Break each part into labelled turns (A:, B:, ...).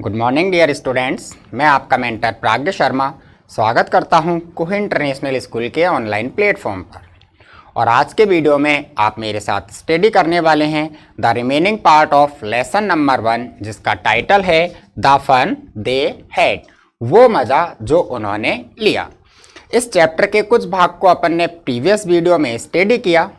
A: Good morning dear students, मैं आपका mentor प्राज्ञ शर्मा स्वागत करता हूं कुह इंटरनेशनल स्कूल के ऑनलाइन प्लेटफॉर्म पर। और आज के वीडियो में आप मेरे साथ स्टडी करने वाले हैं the remaining part of lesson number 1, जिसका टाइटल है द फन दे हैड, वो मज़ा जो उन्होंने लिया। इस चैप्टर के कुछ भाग को अपन ने प्रीवियस वीडियो में स्टडी किया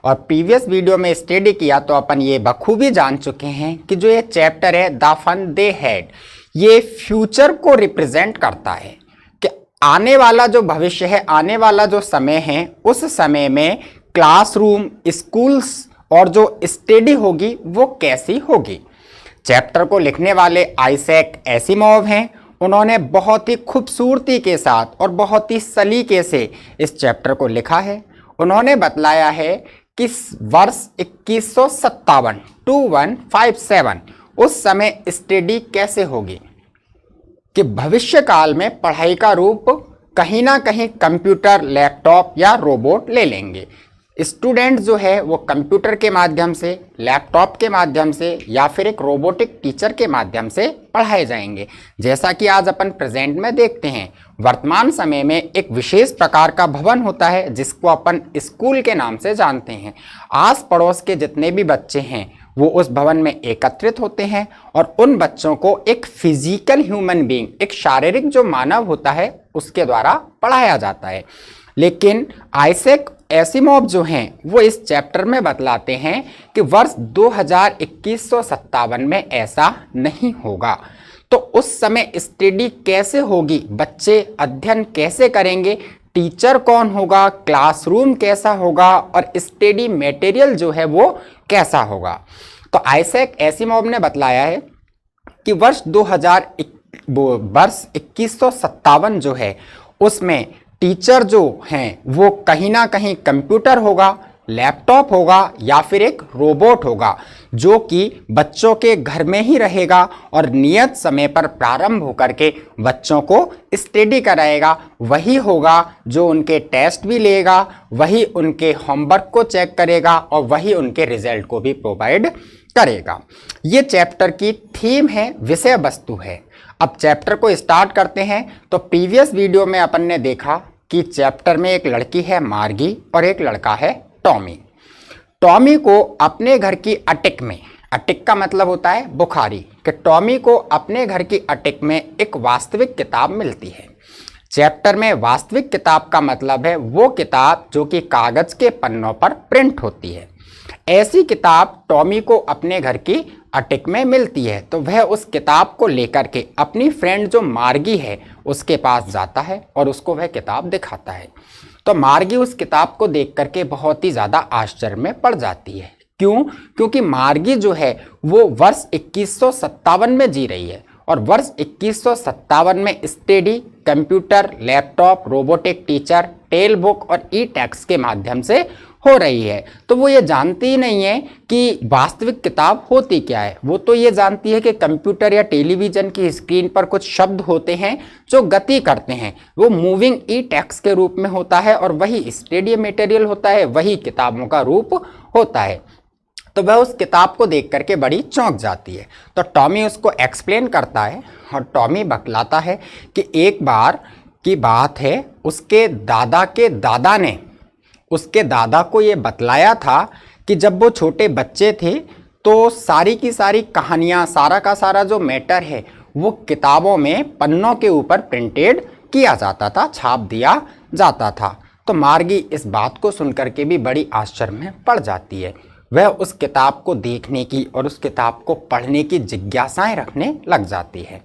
A: और प्रीवियस वीडियो में स्टडी किया तो अपन ये बखूबी जान चुके हैं कि जो ये चैप्टर है द फन दे हैड, ये फ्यूचर को रिप्रेजेंट करता है कि आने वाला जो भविष्य है, आने वाला जो समय है, उस समय में क्लासरूम, स्कूल्स और जो स्टडी होगी वो कैसी होगी। चैप्टर को लिखने वाले आइजैक एसिमोव हैं। उन्होंने बहुत ही खूबसूरती के साथ और बहुत ही सलीके से इस चैप्टर को लिखा है। उन्होंने बतलाया है कि वर्ष 2157 2157 उस समय स्टडी कैसे होगी, कि भविष्य काल में पढ़ाई का रूप कहीं ना कहीं कंप्यूटर, लैपटॉप या रोबोट ले लेंगे। स्टूडेंट जो है वो कंप्यूटर के माध्यम से, लैपटॉप के माध्यम से या फिर एक रोबोटिक टीचर के माध्यम से पढ़ाए जाएंगे। जैसा कि आज अपन प्रेजेंट में देखते हैं, वर्तमान समय में एक विशेष प्रकार का भवन होता है जिसको अपन स्कूल के नाम से जानते हैं। आस पड़ोस के जितने भी बच्चे हैं वो उस भवन में एकत्रित होते हैं और उन बच्चों को एक फिजिकल ह्यूमन बीइंग, एक शारीरिक जो मानव होता है, उसके द्वारा पढ़ाया जाता है। लेकिन आइजैक एसिमोव जो हैं वो इस चैप्टर में बतलाते हैं कि वर्ष 2157 में ऐसा नहीं होगा। तो उस समय स्टडी कैसे होगी, बच्चे अध्ययन कैसे करेंगे, टीचर कौन होगा, क्लासरूम कैसा होगा और स्टडी मटेरियल जो है वो कैसा होगा। तो आइजैक एसिमोव ने बतलाया है कि वर्ष 2157 जो है उसमें टीचर जो हैं वो कहीं ना कहीं कंप्यूटर होगा, लैपटॉप होगा या फिर एक रोबोट होगा जो कि बच्चों के घर में ही रहेगा और नियत समय पर प्रारंभ होकर के बच्चों को स्टडी कराएगा। वही होगा जो उनके टेस्ट भी लेगा, वही उनके होमवर्क को चेक करेगा और वही उनके रिजल्ट को भी प्रोवाइड करेगा। ये चैप्टर की थीम है, विषय वस्तु है। अब चैप्टर को स्टार्ट करते हैं। तो प्रीवियस वीडियो में अपन ने देखा कि चैप्टर में एक लड़की है मार्गी और एक लड़का है टॉमी। टॉमी को अपने घर की अटिक में, अटिक का मतलब होता है बुखारी, कि टॉमी को अपने घर की अटिक में एक वास्तविक किताब मिलती है। चैप्टर में वास्तविक किताब का मतलब है वो किताब जो कि कागज के पन्नों पर प्रिंट होती है। ऐसी किताब टॉमी को अपने घर की अटिक में मिलती है। तो वह उस किताब को लेकर के अपनी फ्रेंड जो मार्गी है उसके पास जाता है और उसको वह किताब दिखाता है। तो मार्गी उस किताब को देख करके बहुत ही ज़्यादा आश्चर्य में पड़ जाती है। क्यों? क्योंकि मार्गी जो है वो वर्ष 2157 में जी रही है और वर्ष 2157 में study computer, laptop, robotic teacher, telebook और ई टेक्स्ट के माध्यम से हो रही है। तो वो ये जानती ही नहीं है कि वास्तविक किताब होती क्या है। वो तो ये जानती है कि कंप्यूटर या टेलीविज़न की स्क्रीन पर कुछ शब्द होते हैं जो गति करते हैं, वो मूविंग ई टेक्स्ट के रूप में होता है और वही स्टडी मटेरियल होता है, वही किताबों का रूप होता है। तो वह उस किताब को देख करके बड़ी चौंक जाती है। तो टॉमी उसको एक्सप्लेन करता है और टॉमी बतलाता है कि एक बार की बात है, उसके दादा के दादा ने उसके दादा को ये बतलाया था कि जब वो छोटे बच्चे थे तो सारी की सारी कहानियाँ, सारा का सारा जो मैटर है वो किताबों में पन्नों के ऊपर प्रिंटेड किया जाता था, छाप दिया जाता था। तो मार्गी इस बात को सुनकर के भी बड़ी आश्चर्य में पड़ जाती है। वह उस किताब को देखने की और उस किताब को पढ़ने की जिज्ञासाएं रखने लग जाती है।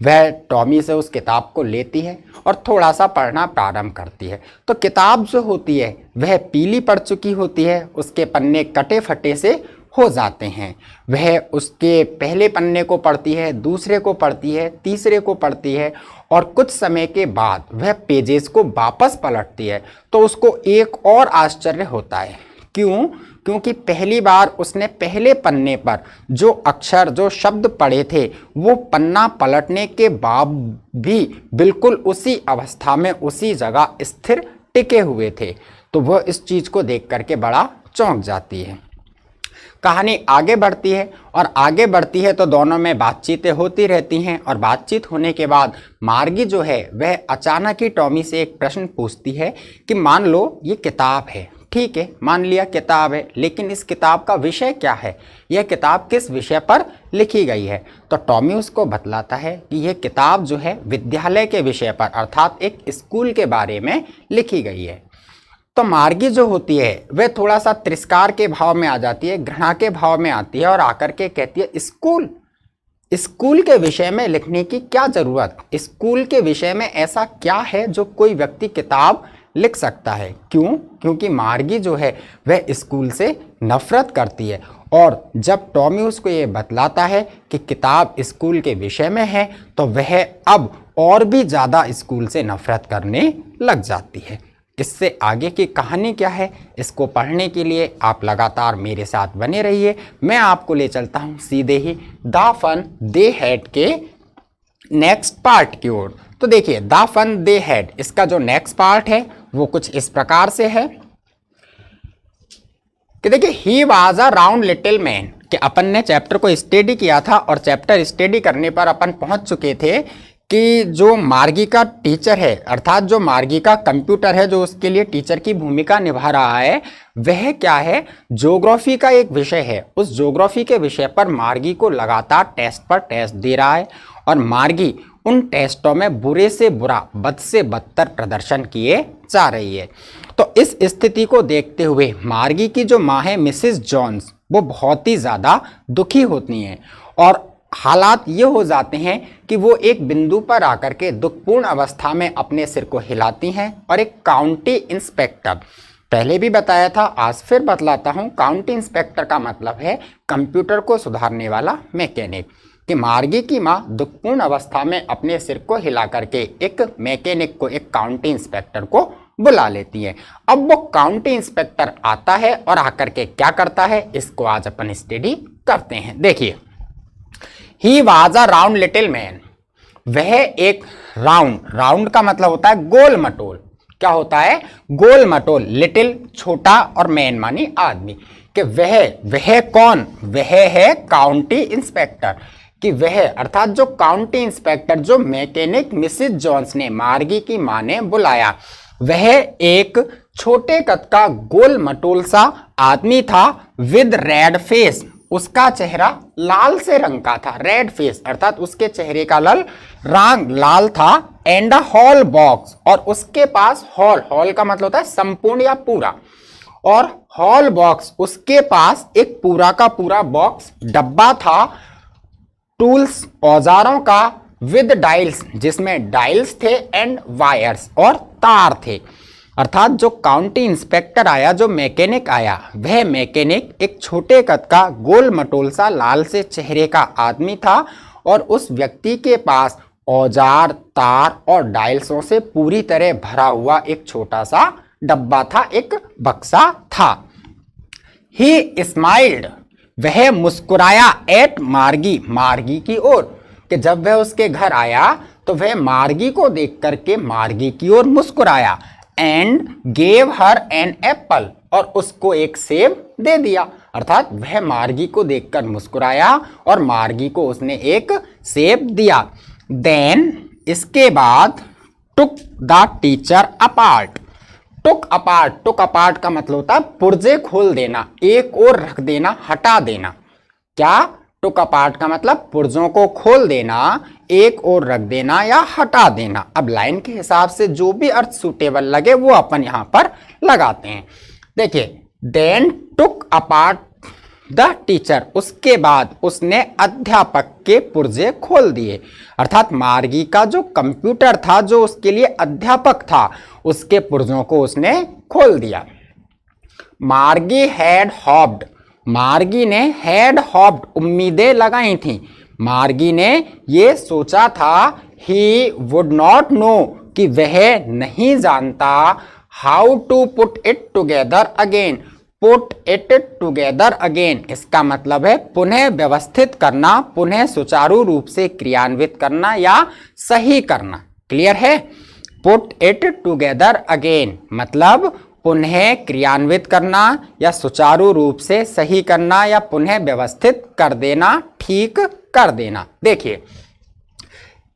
A: वह टॉमी से उस किताब को लेती है और थोड़ा सा पढ़ना प्रारंभ करती है। तो किताब जो होती है वह पीली पड़ चुकी होती है, उसके पन्ने कटे फटे से हो जाते हैं। वह उसके पहले पन्ने को पढ़ती है, दूसरे को पढ़ती है, तीसरे को पढ़ती है और कुछ समय के बाद वह पेजेस को वापस पलटती है। तो उसको एक और आश्चर्य होता है। क्यों? क्योंकि पहली बार उसने पहले पन्ने पर जो अक्षर, जो शब्द पढ़े थे वो पन्ना पलटने के बाद भी बिल्कुल उसी अवस्था में, उसी जगह स्थिर टिके हुए थे। तो वह इस चीज़ को देख करके बड़ा चौंक जाती है। कहानी आगे बढ़ती है और आगे बढ़ती है तो दोनों में बातचीतें होती रहती हैं और बातचीत होने के बाद मार्गी जो है वह अचानक ही टॉमी से एक प्रश्न पूछती है कि मान लो ये किताब है, ठीक है, मान लिया किताब है, लेकिन इस किताब का विषय क्या है, यह किताब किस विषय पर लिखी गई है। तो टॉमी उसको बतलाता है कि यह किताब जो है विद्यालय के विषय पर अर्थात एक स्कूल के बारे में लिखी गई है। तो मार्गी जो होती है वह थोड़ा सा तिरस्कार के भाव में आ जाती है, घृणा के भाव में आती है और आकर के कहती है स्कूल के विषय में लिखने की क्या जरूरत, स्कूल के विषय में ऐसा क्या है जो कोई व्यक्ति किताब लिख सकता है। क्यों? क्योंकि मार्गी जो है वह स्कूल से नफरत करती है और जब टॉमी उसको ये बतलाता है कि किताब स्कूल के विषय में है तो वह अब और भी ज़्यादा स्कूल से नफरत करने लग जाती है। इससे आगे की कहानी क्या है, इसको पढ़ने के लिए आप लगातार मेरे साथ बने रहिए। मैं आपको ले चलता हूँ सीधे ही द फन दे हैड के नेक्स्ट पार्ट की ओर। तो देखिए द फन दे हैड, इसका जो नेक्स्ट पार्ट है वो कुछ इस प्रकार से है कि देखिए he was a round little man, कि अपन ने चैप्टर को स्टडी किया था और चैप्टर स्टडी करने पर अपन पहुंच चुके थे कि जो मार्गी का टीचर है अर्थात जो मार्गी का कंप्यूटर है जो उसके लिए टीचर की भूमिका निभा रहा है वह क्या है, ज्योग्राफी का एक विषय है। उस ज्योग्राफी के विषय पर मार्गी को लगातार टेस्ट पर टेस्ट दे रहा है और मार्गी उन टेस्टों में बुरे से बुरा, बद से बदतर प्रदर्शन किए जा रही है। तो इस स्थिति को देखते हुए मार्गी की जो माँ है मिसेस जॉन्स, वो बहुत ही ज़्यादा दुखी होती हैं और हालात ये हो जाते हैं कि वो एक बिंदु पर आकर के दुखपूर्ण अवस्था में अपने सिर को हिलाती हैं और एक काउंटी इंस्पेक्टर, पहले भी बताया था आज फिर बतलाता हूँ, काउंटी इंस्पेक्टर का मतलब है कंप्यूटर को सुधारने वाला मैकेनिक, कि मार्गी की माँ दुखपूर्ण अवस्था में अपने सिर को हिला करके एक मैकेनिक को, एक काउंटी इंस्पेक्टर को बुला लेती है। अब वो काउंटी इंस्पेक्टर आता है और आकर के क्या करता है, इसको आज अपन स्टडी करते हैं। देखिए he was a round little man, वह एक राउंड का मतलब होता है गोल मटोल, क्या होता है, गोल मटोल, लिटिल छोटा और मैन मानी आदमी, कि वह कौन, वह है काउंटी इंस्पेक्टर, कि वह अर्थात जो काउंटी इंस्पेक्टर जो मैकेनिक मिसेस जॉन्स ने मार्गी की मां ने बुलाया वह एक छोटे कद का गोल मटोल सा आदमी था विद रेड फेस, उसका चेहरा लाल से रंग का था, रेड फेस अर्थात उसके चेहरे का रंग लाल था, एंड अ हॉल बॉक्स, और उसके पास हॉल का मतलब होता है संपूर्ण या पूरा, और हॉल बॉक्स उसके पास एक पूरा का पूरा बॉक्स डब्बा था, टूल्स औजारों का, विद डायल्स जिसमें डायल्स थे, एंड वायर्स और तार थे। अर्थात जो काउंटी इंस्पेक्टर आया, जो मैकेनिक आया, वह मैकेनिक एक छोटे कद का गोल मटोल सा लाल से चेहरे का आदमी था और उस व्यक्ति के पास औजार, तार और डायल्सों से पूरी तरह भरा हुआ एक छोटा सा डब्बा था, एक बक्सा था। ही स्माइल्ड, वह मुस्कुराया, एट मार्गी की ओर, कि जब वह उसके घर आया तो वह मार्गी को देख करके मार्गी की ओर मुस्कुराया, and gave her an apple, और उसको एक सेब दे दिया। अर्थात वह मार्गी को देखकर मुस्कुराया और मार्गी को उसने एक सेब दिया। देन इसके बाद took the teacher apart, took apart का मतलब होता है पुर्जे खोल देना, एक ओर रख देना, हटा देना। क्या? टुक अपार्ट का मतलब पुर्जों को खोल देना, एक ओर रख देना या हटा देना। अब लाइन के हिसाब से जो भी अर्थ सूटेबल लगे वो अपन यहां पर लगाते हैं। देखिए, then took apart the teacher, उसके बाद उसने अध्यापक के पुर्जे खोल दिए। अर्थात मार्गी का जो कंप्यूटर था, जो उसके लिए अध्यापक था, उसके पुर्जों को उसने खोल दिया। मार्गी हैड हॉप्ड, मार्गी ने हैड हॉप्ड उम्मीदें लगाई थी। मार्गी ने ये सोचा था, ही वुड नॉट नो, कि वह नहीं जानता, how to put it together again, put it together again, इसका मतलब है पुनः व्यवस्थित करना, पुनः सुचारू रूप से क्रियान्वित करना या सही करना। क्लियर है? पुट इट टुगेदर अगेन मतलब पुनः क्रियान्वित करना या सुचारू रूप से सही करना या पुनः व्यवस्थित कर देना, ठीक कर देना। देखिए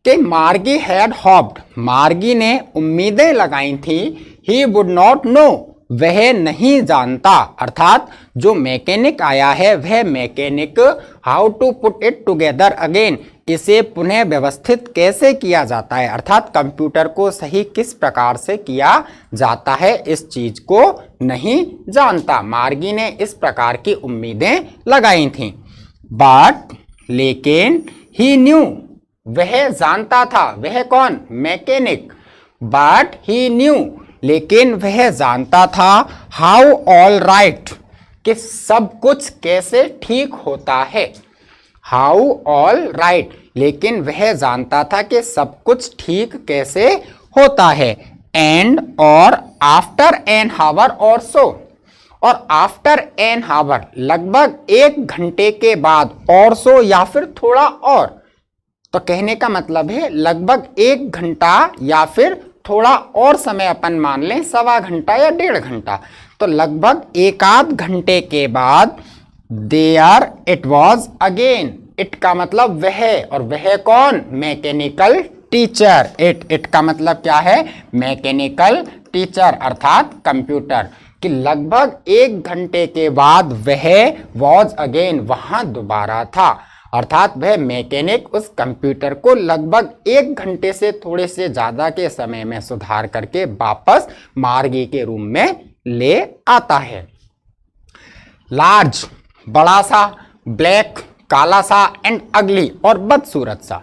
A: कि मार्गी हैड होप्ड, मार्गी ने उम्मीदें लगाई थी, ही वुड नॉट नो, वह नहीं जानता, अर्थात जो मैकेनिक आया है वह mechanic how to put it together again, इसे पुनः व्यवस्थित कैसे किया जाता है, अर्थात कंप्यूटर को सही किस प्रकार से किया जाता है, इस चीज को नहीं जानता। मार्गी ने इस प्रकार की उम्मीदें लगाई थीं। बट लेकिन ही न्यू, वह जानता था, वह कौन, मैकेनिक। बट ही न्यू, लेकिन वह जानता था, हाउ ऑल राइट, कि सब कुछ कैसे ठीक होता है। हाउ ऑल राइट, लेकिन वह जानता था कि सब कुछ ठीक कैसे होता है। एंड और आफ्टर एन हावर और सो, और आफ्टर एन हावर लगभग 1 घंटे के बाद, और सो या फिर थोड़ा और, तो कहने का मतलब है लगभग 1 घंटा या फिर थोड़ा और समय अपन मान लें, 1.25 घंटा या 1.5 घंटा, तो लगभग 1 आध घंटे के बाद there it was again, it का मतलब वह, और वह कौन, मैकेनिकल टीचर। इट का मतलब क्या है, मैकेनिकल टीचर अर्थात कंप्यूटर, कि लगभग 1 घंटे के बाद वह वॉज अगेन, वहां दोबारा था, अर्थात वह मैकेनिक उस कंप्यूटर को लगभग 1 घंटे से थोड़े से ज्यादा के समय में सुधार करके वापस मार्गी के रूम में ले आता है। लार्ज, बड़ा सा, ब्लैक, काला सा, एंड अगली, और बदसूरत सा,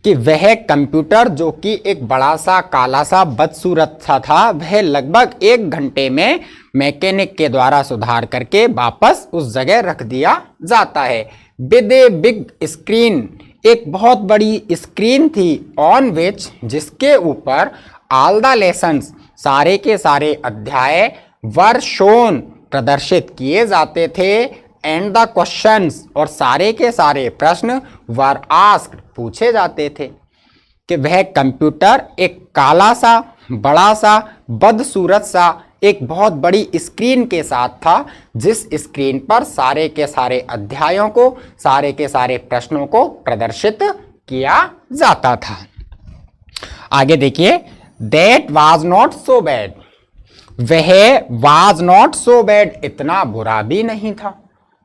A: कि वह कंप्यूटर जो कि एक बड़ा सा, काला सा, बदसूरत सा था, वह लगभग 1 घंटे में मैकेनिक के द्वारा सुधार करके वापस उस जगह रख दिया जाता है। विद ए बिग स्क्रीन, एक बहुत बड़ी स्क्रीन थी, ऑन विच, जिसके ऊपर ऑल द लेसन्स, सारे के सारे अध्याय, वर शोन, प्रदर्शित किए जाते थे, एंड द क्वेश्चंस, और सारे के सारे प्रश्न, वर आस्क्ड, पूछे जाते थे। कि वह कंप्यूटर एक काला सा, बड़ा सा, बदसूरत सा, एक बहुत बड़ी स्क्रीन के साथ था, जिस स्क्रीन पर सारे के सारे अध्यायों को, सारे के सारे प्रश्नों को प्रदर्शित किया जाता था। आगे देखिए, that was not so bad, वह वाज नॉट सो बैड, इतना बुरा भी नहीं था।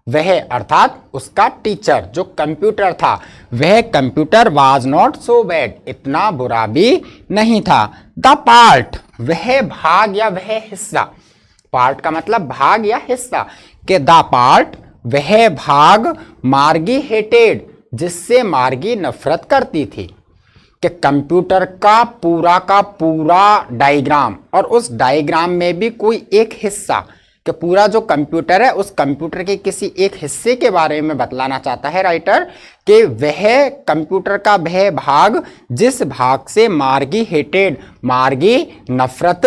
A: वह अर्थात उसका टीचर जो कंप्यूटर था, वह computer was not so bad, इतना बुरा भी नहीं था। द पार्ट, वह भाग या वह हिस्सा, पार्ट का मतलब भाग या हिस्सा, कि द पार्ट, वह भाग, मार्गी हेटेड, जिससे मार्गी नफरत करती थी। कि कंप्यूटर का पूरा डायग्राम, और उस डायग्राम में भी कोई एक हिस्सा, कि पूरा जो कंप्यूटर है उस कंप्यूटर के किसी एक हिस्से के बारे में बतलाना चाहता है राइटर, कि वह कंप्यूटर का वह भाग जिस भाग से मार्गी हेटेड, मार्गी नफरत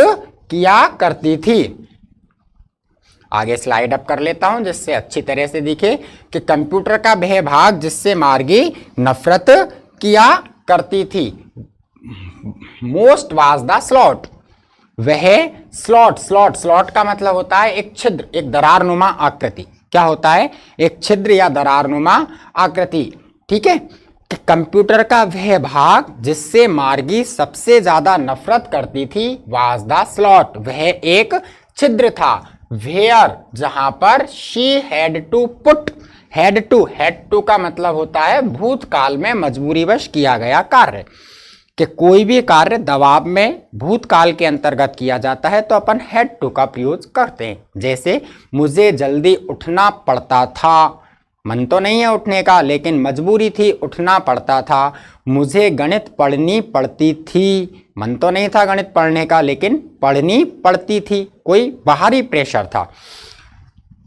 A: किया करती थी। आगे स्लाइड अप कर लेता हूं जिससे अच्छी तरह से दिखे कि कंप्यूटर का वह भाग जिससे मार्गी नफरत किया करती थी। मोस्ट वाज द स्लॉट, वह स्लॉट का मतलब होता है एक छिद्र, एक दरारनुमा आकृति। क्या होता है, एक छिद्र या दरारनुमा आकृति। ठीक है, कि कंप्यूटर का वह भाग जिससे मार्गी सबसे ज्यादा नफरत करती थी, वाज द स्लॉट, वह एक छिद्र था। वेयर, जहां पर she had to put, had to का मतलब होता है भूतकाल में मजबूरीवश किया गया कार्य। कि कोई भी कार्य दबाव में भूतकाल के अंतर्गत किया जाता है तो अपन हैड टू का प्रयोग करते हैं। जैसे मुझे जल्दी उठना पड़ता था, मन तो नहीं है उठने का लेकिन मजबूरी थी, उठना पड़ता था। मुझे गणित पढ़नी पड़ती थी, मन तो नहीं था गणित पढ़ने का लेकिन पढ़नी पड़ती थी, कोई बाहरी प्रेशर था।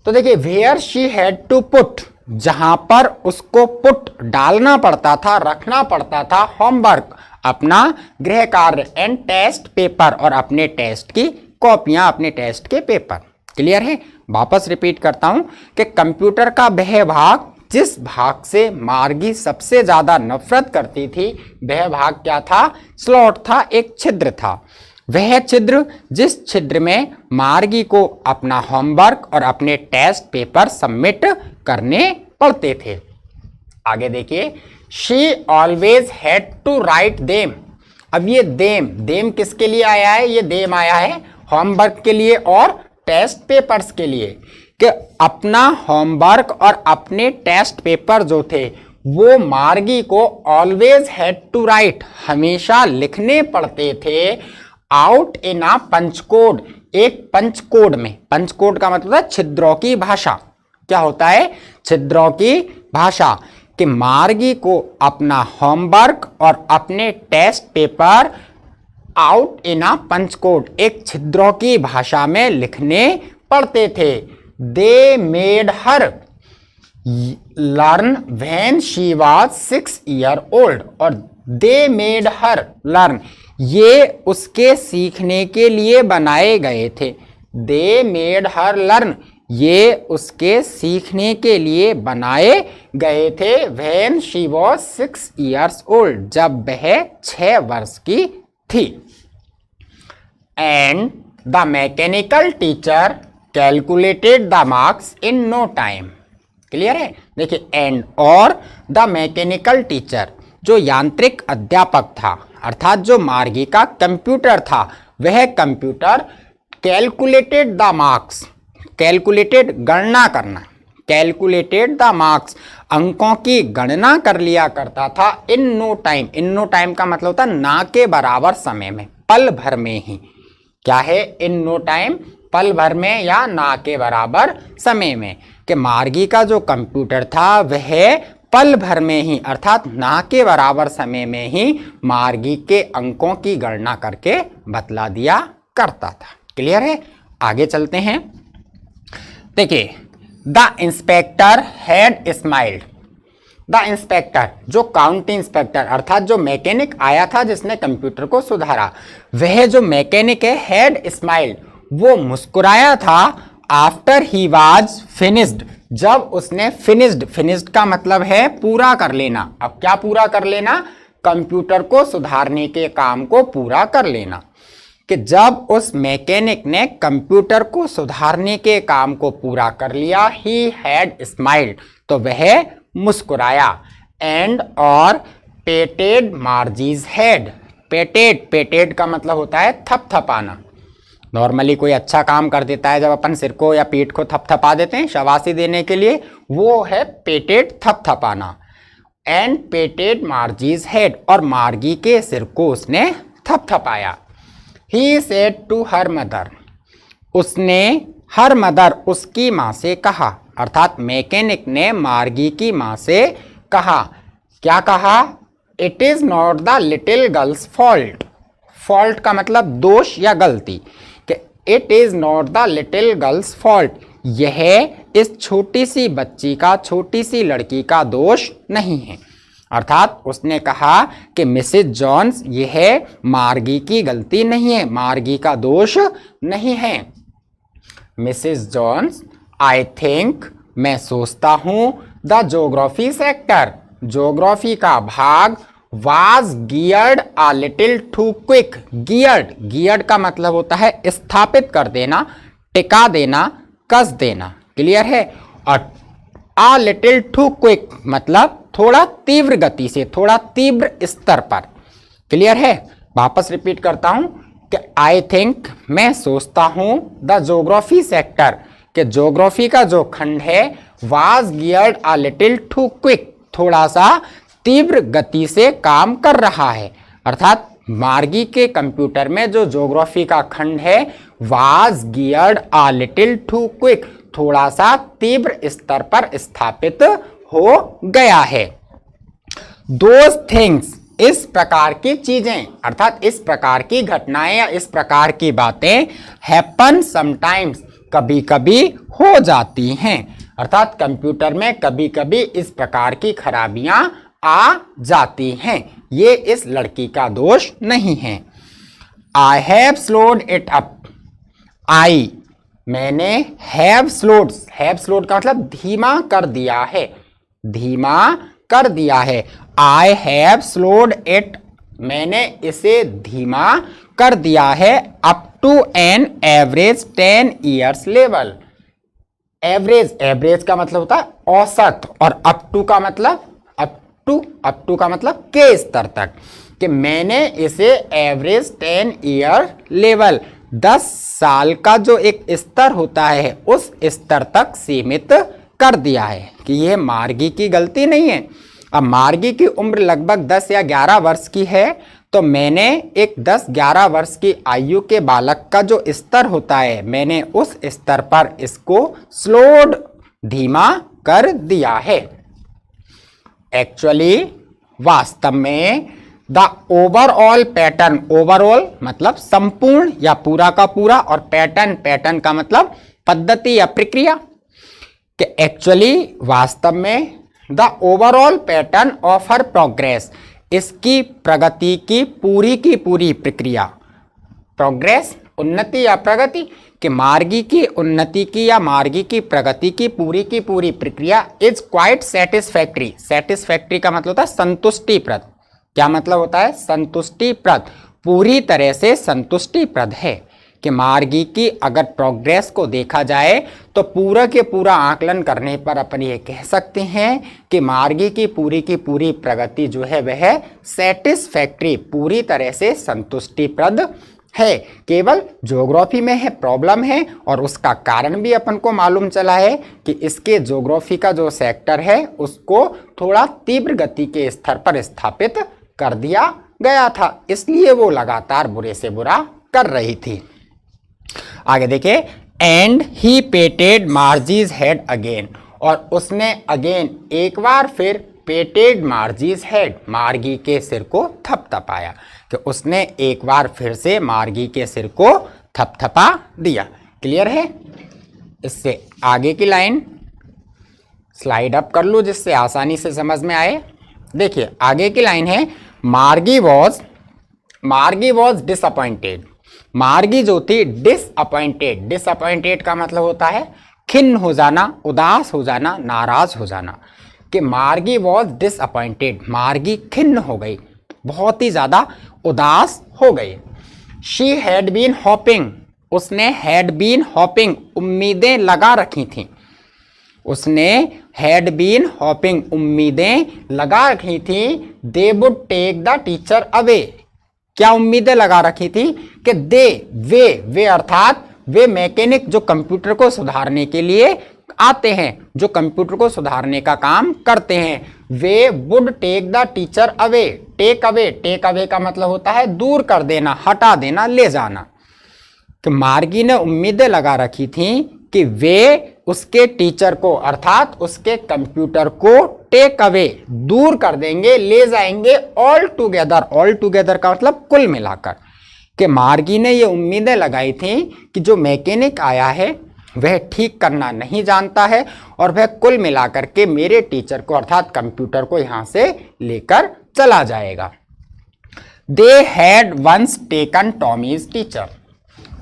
A: तो देखिए, where she had to put, जहां पर उसको पुट डालना पड़ता था, रखना पड़ता था, होमवर्क, अपना गृह कार्य, एंड टेस्ट पेपर, और अपने टेस्ट की कॉपियां, अपने टेस्ट के पेपर। क्लियर है? वापस रिपीट करता हूं कि कंप्यूटर का वह भाग जिस भाग से मार्गी सबसे ज्यादा नफरत करती थी, वह भाग क्या था? स्लॉट था, एक छिद्र था। वह छिद्र जिस छिद्र में मार्गी को अपना होमवर्क और अपने टेस्ट पेपर सबमिट करने पड़ते थे। आगे देखिए, she always had to write them. अब ये देम किसके लिए आया है? ये देम आया है होमवर्क के लिए और टेस्ट पेपर्स के लिए, कि अपना होमवर्क और अपने टेस्ट पेपर जो थे वो मार्गी को ऑलवेज हैड टू राइट, हमेशा लिखने पड़ते थे, out in a punch code, एक पंच कोड में। पंच कोड का मतलब है छिद्रों की भाषा। क्या होता है? छिद्रों की भाषा। कि मार्गी को अपना होमवर्क और अपने test paper out in a punch code, एक छिद्रों की भाषा में लिखने पड़ते थे। They made her learn when she was 6 year old, और दे मेड हर लर्न, ये उसके सीखने के लिए बनाए गए थे। दे मेड हर लर्न, ये उसके सीखने के लिए बनाए गए थे। When she was 6 years old, जब वह 6 वर्ष की थी। And the mechanical teacher calculated the marks in no time. Clear है? देखिए, एंड और द मैकेनिकल टीचर, जो यांत्रिक अध्यापक था अर्थात जो मार्गी का कंप्यूटर था, वह computer calculated the marks, calculated गणना करना, कैलकुलेटेड द मार्क्स, अंकों की गणना कर लिया करता था। In no time, in no time का मतलब होता है ना के बराबर समय में, पल भर में ही। क्या है इन नो टाइम? पल भर में या ना के बराबर समय में। कि मार्गी का जो कंप्यूटर था वह पल भर में ही अर्थात ना के बराबर समय में ही मार्गी के अंकों की गणना करके बतला दिया करता था। क्लियर है? आगे चलते हैं। देखिए, the inspector had smiled. The inspector, जो काउंटी इंस्पेक्टर अर्थात जो मैकेनिक आया था जिसने कंप्यूटर को सुधारा, वह जो मैकेनिक है हैड स्माइल्ड, वो मुस्कुराया था। आफ्टर ही वाज फिनिश्ड, जब उसने फिनिश्ड का मतलब है पूरा कर लेना। अब क्या पूरा कर लेना? कंप्यूटर को सुधारने के काम को पूरा कर लेना। कि जब उस मैकेनिक ने कंप्यूटर को सुधारने के काम को पूरा कर लिया, ही हैड स्माइल्ड, तो वह मुस्कुराया। एंड और पेटेड मार्जीज हेड। पेटेड का मतलब होता है थपथपाना। नॉर्मली कोई अच्छा काम कर देता है, जब अपन सिर को या पीठ को थपथपा देते हैं शाबाशी देने के लिए, वो है पेटेड, थपथपाना। एंड पेटेड मार्जीज हेड, और मार्गी के सिर को उसने थपथपाया। He said to her mother, उसने हर मदर, उसकी माँ से कहा, अर्थात मैकेनिक ने मार्गी की माँ से कहा। क्या कहा? It is not the little girls fault. Fault का मतलब दोष या गलती। It is not the little girls fault, यह इस छोटी सी बच्ची का, छोटी सी लड़की का दोष नहीं है। अर्थात उसने कहा कि मिसेस जॉन्स, यह मार्गी की गलती नहीं है, मार्गी का दोष नहीं है। मिसेस जॉन्स, आई थिंक, मैं सोचता हूं, द ज्योग्राफी सेक्टर, ज्योग्राफी का भाग, was geared a little too quick. Geared का मतलब होता है स्थापित कर देना, टिका देना, कस देना। क्लियर है? और आ लिटिल टू क्विक मतलब थोड़ा तीव्र गति से, थोड़ा तीव्र स्तर पर। क्लियर है? वापस रिपीट करता हूं कि आई थिंक, मैं सोचता हूं, द ज्योग्राफी सेक्टर, कि ज्योग्राफी का जो खंड है, was geared a little too quick, थोड़ा सा तीव्र गति से काम कर रहा है। अर्थात मार्गी के कंप्यूटर में जो ज्योग्राफी का खंड है, was geared a little too quick, थोड़ा सा तीव्र स्तर पर स्थापित हो गया है। दोज थिंग्स, इस प्रकार की चीजें अर्थात इस प्रकार की घटनाएं या इस प्रकार की बातें, हैपन समटाइम्स, कभी कभी हो जाती हैं। अर्थात कंप्यूटर में कभी कभी इस प्रकार की खराबियां आ जाती हैं। ये इस लड़की का दोष नहीं है। I have slowed it up, I, मैंने हैव स्लोड का मतलब धीमा कर दिया है, धीमा कर दिया है। आई हैव स्लोड इट मैंने इसे धीमा कर दिया है up to an average 10 years level. Average का मतलब होता है औसत, और अप टू का मतलब के स्तर तक, कि मैंने इसे एवरेज 10 ईयर लेवल 10 साल का जो एक स्तर होता है उस स्तर तक सीमित कर दिया है। कि यह मार्गी की गलती नहीं है। अब मार्गी की उम्र लगभग 10 या 11 वर्ष की है, तो मैंने एक 10-11 वर्ष की आयु के बालक का जो स्तर होता है, मैंने उस स्तर पर इसको स्लोड धीमा कर दिया है। एक्चुअली वास्तव में द ओवरऑल पैटर्न, ओवरऑल मतलब संपूर्ण या पूरा का पूरा, और पैटर्न का मतलब पद्धति या प्रक्रिया, कि एक्चुअली वास्तव में the overall pattern of her progress, इसकी प्रगति की पूरी प्रक्रिया, प्रोग्रेस उन्नति या प्रगति, कि मार्गी की उन्नति की या मार्गी की प्रगति की पूरी प्रक्रिया इज क्वाइट सेटिस्फैक्ट्री। सेटिस्फैक्ट्री का मतलब होता है संतुष्टिप्रद। क्या मतलब होता है? संतुष्टिप्रद, पूरी तरह से संतुष्टिप्रद है। कि मार्गी की अगर प्रोग्रेस को देखा जाए तो पूरा के पूरा आकलन करने पर अपन ये कह सकते हैं कि मार्गी की पूरी प्रगति जो है वह सेटिस्फैक्ट्री, पूरी तरह से संतुष्टिप्रद है। केवल ज्योग्राफी में है प्रॉब्लम है, और उसका कारण भी अपन को मालूम चला है कि इसके ज्योग्राफी का जो सेक्टर है उसको थोड़ा तीव्र गति के स्तर पर स्थापित कर दिया गया था, इसलिए वो लगातार बुरे से बुरा कर रही थी। आगे देखिए, एंड ही पेटेड मार्जीज हेड अगेन, और उसने अगेन एक बार फिर पेटेड मार्जीज हेड, मार्गी के सिर को थपथपाया, कि उसने एक बार फिर से मार्गी के सिर को थपथपा दिया। क्लियर है? इससे आगे की लाइन स्लाइड अप कर लो जिससे आसानी से समझ में आए। देखिए आगे की लाइन है, मार्गी वॉज डिसअपॉइंटेड। मार्गी जो थी डिसअपॉइंटेड, डिसअपॉइंटेड का मतलब होता है खिन्न हो जाना, उदास हो जाना, नाराज हो जाना। कि मार्गी वॉज डिसअपॉइंटेड, मार्गी खिन्न हो गई, बहुत ही ज्यादा उदास हो गई। शी हैड बीन हॉपिंग, उसने हैड बीन हॉपिंग, उम्मीदें लगा रखी थी। उसने हैड बीन हॉपिंग, उम्मीदें लगा रखी थी। They would take the teacher away, क्या उम्मीदें लगा रखी थी? कि वे अर्थात वे मैकेनिक जो कंप्यूटर को सुधारने के लिए आते हैं, जो कंप्यूटर को सुधारने का काम करते हैं, वे would take the teacher away. Take away का मतलब होता है दूर कर देना, हटा देना, ले जाना। तो मार्गी ने उम्मीदें लगा रखी थी कि वे उसके टीचर को अर्थात उसके कंप्यूटर को टेक अवे, दूर कर देंगे, ले जाएंगे ऑल टुगेदर का मतलब कुल मिलाकर। कि मार्गी ने ये उम्मीदें लगाई थी कि जो मैकेनिक आया है वह ठीक करना नहीं जानता है, और वह कुल मिलाकर के मेरे टीचर को अर्थात कंप्यूटर को यहां से लेकर चला जाएगा। They had once taken Tommy's teacher,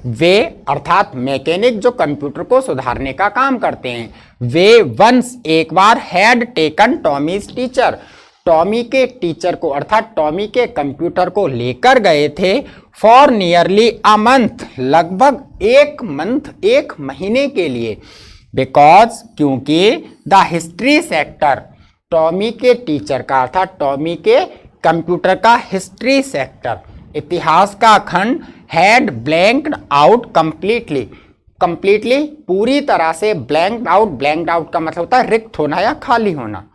A: वे अर्थात मैकेनिक जो कंप्यूटर को सुधारने का काम करते हैं, वे वंस एक बार had taken Tommy's teacher, Tommy के टीचर को अर्थात टॉमी के कंप्यूटर को लेकर गए थे। फॉर नियरली अ मंथ, लगभग एक महीने के लिए। बिकॉज, क्योंकि द हिस्ट्री सेक्टर, टॉमी के टीचर का अर्थात टॉमी के कंप्यूटर का हिस्ट्री सेक्टर, इतिहास का खंड हैड ब्लैंक्ड आउट कंप्लीटली, पूरी तरह से ब्लैंक्ड आउट का मतलब होता है रिक्त होना या खाली होना।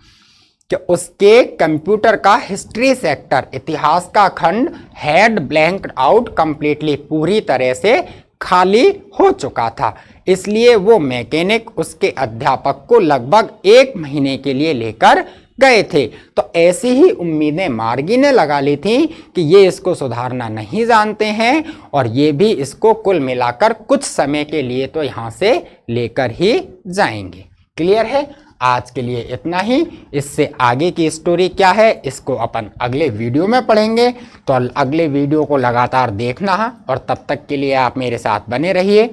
A: कि उसके कंप्यूटर का हिस्ट्री सेक्टर, इतिहास का खंड हैड ब्लैंक्ड आउट कंप्लीटली, पूरी तरह से खाली हो चुका था। इसलिए वो मैकेनिक उसके अध्यापक को लगभग 1 महीने के लिए लेकर गए थे। तो ऐसी ही उम्मीदें मार्गी ने लगा ली थी कि ये इसको सुधारना नहीं जानते हैं, और ये भी इसको कुल मिलाकर कुछ समय के लिए तो यहाँ से लेकर ही जाएंगे। क्लियर है? आज के लिए इतना ही। इससे आगे की स्टोरी क्या है इसको अपन अगले वीडियो में पढ़ेंगे, तो अगले वीडियो को लगातार देखना है, और तब तक के लिए आप मेरे साथ बने रहिए।